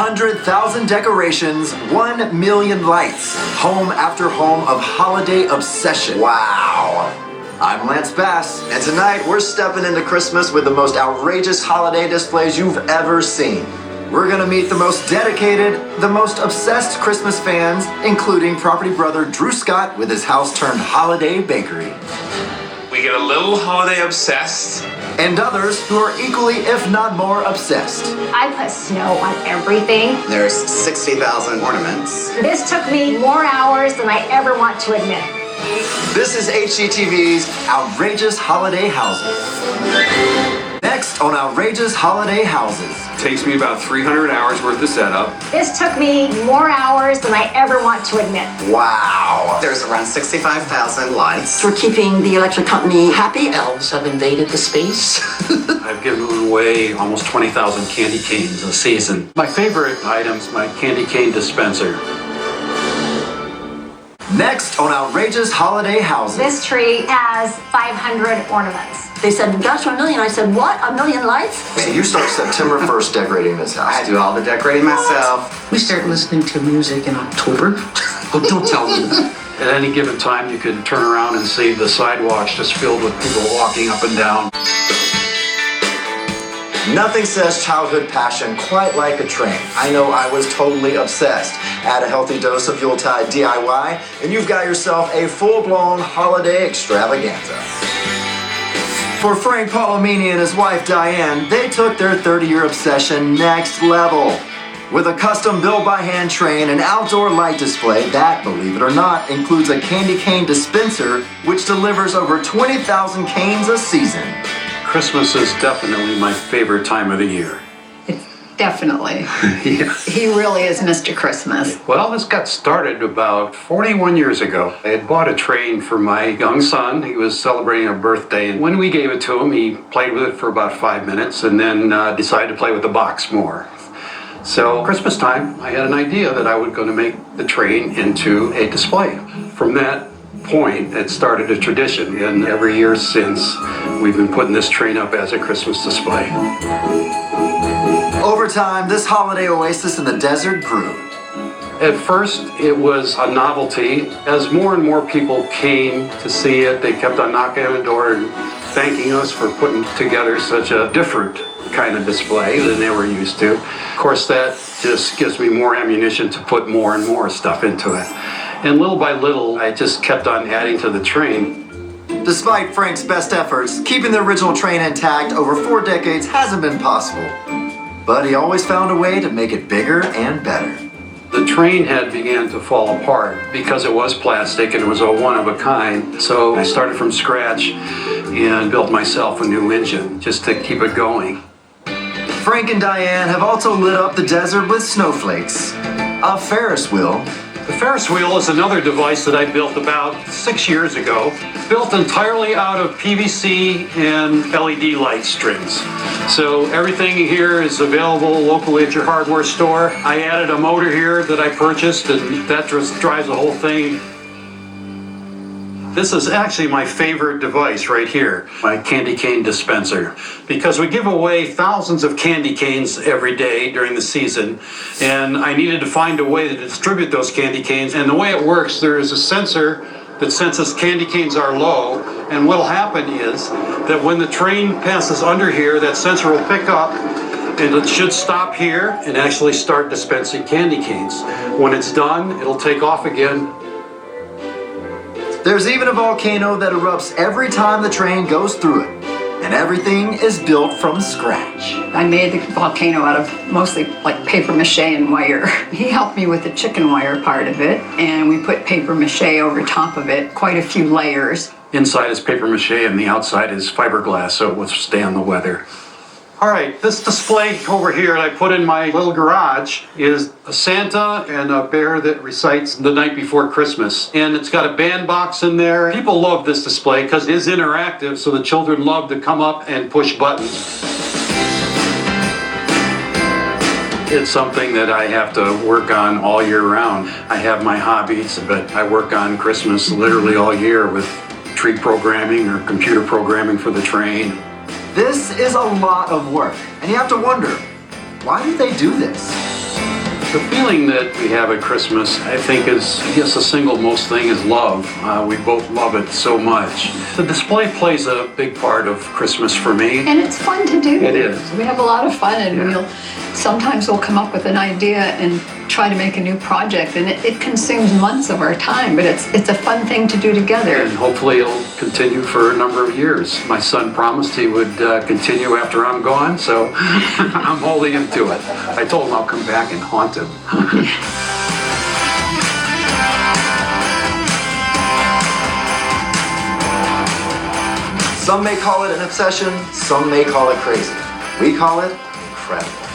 100,000 decorations, 1 million lights. Home after home of holiday obsession. Wow. I'm Lance Bass, and tonight we're stepping into Christmas with the most outrageous holiday displays you've ever seen. We're gonna meet the most dedicated, the most obsessed Christmas fans, including property brother Drew Scott with his house-turned-holiday bakery. We get a little holiday obsessed. And others who are equally, if not more, obsessed. I put snow on everything. There's 60,000 ornaments. This took me more hours than I ever want to admit. This is HGTV's Outrageous Holiday Houses. Next on Outrageous Holiday Houses. Takes me about 300 hours worth of setup. This took me more hours than I ever want to admit. Wow. There's around 65,000 lights. We're keeping the electric company happy. Elves have invaded the space. I've given away almost 20,000 candy canes a season. My favorite item's my candy cane dispenser. Next on Outrageous Holiday Houses. This tree has 500 ornaments. They said, gosh, 1 million. I said, what? 1 million lights? So you start September 1st decorating this house. I do all the decorating myself. We start listening to music in October. Oh, don't tell me that. At any given time, you could turn around and see the sidewalks just filled with people walking up and down. Nothing says childhood passion quite like a train. I know I was totally obsessed. Add a healthy dose of Yuletide DIY, and you've got yourself a full-blown holiday extravaganza. For Frank Palomini and his wife Diane, they took their 30-year obsession next level. With a custom built-by-hand train and outdoor light display that, believe it or not, includes a candy cane dispenser which delivers over 20,000 canes a season. Christmas is definitely my favorite time of the year. Definitely. Yeah. He really is Mr. Christmas. Well, this got started about 41 years ago. I had bought a train for my young son. He was celebrating a birthday, and when we gave it to him, he played with it for about 5 minutes and then decided to play with the box more. So Christmas time, I had an idea that I was going to make the train into a display. From that point, it started a tradition, and every year since, we've been putting this train up as a Christmas display. Over time, this holiday oasis in the desert grew. At first, it was a novelty. As more and more people came to see it, they kept on knocking on the door and thanking us for putting together such a different kind of display than they were used to. Of course, that just gives me more ammunition to put more and more stuff into it. And little by little, I just kept on adding to the train. Despite Frank's best efforts, keeping the original train intact over 4 decades hasn't been possible. But he always found a way to make it bigger and better. The train head began to fall apart because it was plastic and it was a one-of-a-kind. So I started from scratch and built myself a new engine just to keep it going. Frank and Diane have also lit up the desert with snowflakes, a Ferris wheel. The Ferris wheel is another device that I built about 6 years ago, built entirely out of PVC and LED light strings. So everything here is available locally at your hardware store. I added a motor here that I purchased, and that just drives the whole thing. This is actually my favorite device right here, my candy cane dispenser, because we give away thousands of candy canes every day during the season, and I needed to find a way to distribute those candy canes. And the way it works, there is a sensor that senses candy canes are low, and what'll happen is that when the train passes under here, that sensor will pick up, and it should stop here and actually start dispensing candy canes. When it's done, it'll take off again. There's even a volcano that erupts every time the train goes through it. And everything is built from scratch. I made the volcano out of mostly like paper mache and wire. He helped me with the chicken wire part of it, and we put paper mache over top of it, quite a few layers. Inside is paper mache and the outside is fiberglass, so it will stand the weather. All right, this display over here that I put in my little garage is a Santa and a bear that recites The Night Before Christmas. And it's got a bandbox in there. People love this display because it is interactive, so the children love to come up and push buttons. It's something that I have to work on all year round. I have my hobbies, but I work on Christmas literally all year with tree programming or computer programming for the train. This is a lot of work, and you have to wonder, why do they do this? The feeling that we have at Christmas, I think, is, I guess the single most thing is love. We both love it so much. The display plays a big part of Christmas for me. And it's fun to do. It is. We have a lot of fun, and Yeah. sometimes we'll come up with an idea and try to make a new project, and it consumes months of our time, but it's a fun thing to do together. And hopefully it'll continue for a number of years. My son promised he would continue after I'm gone, so I'm holding him to it. I told him I'll come back and haunt him. Some may call it an obsession, some may call it crazy. We call it incredible.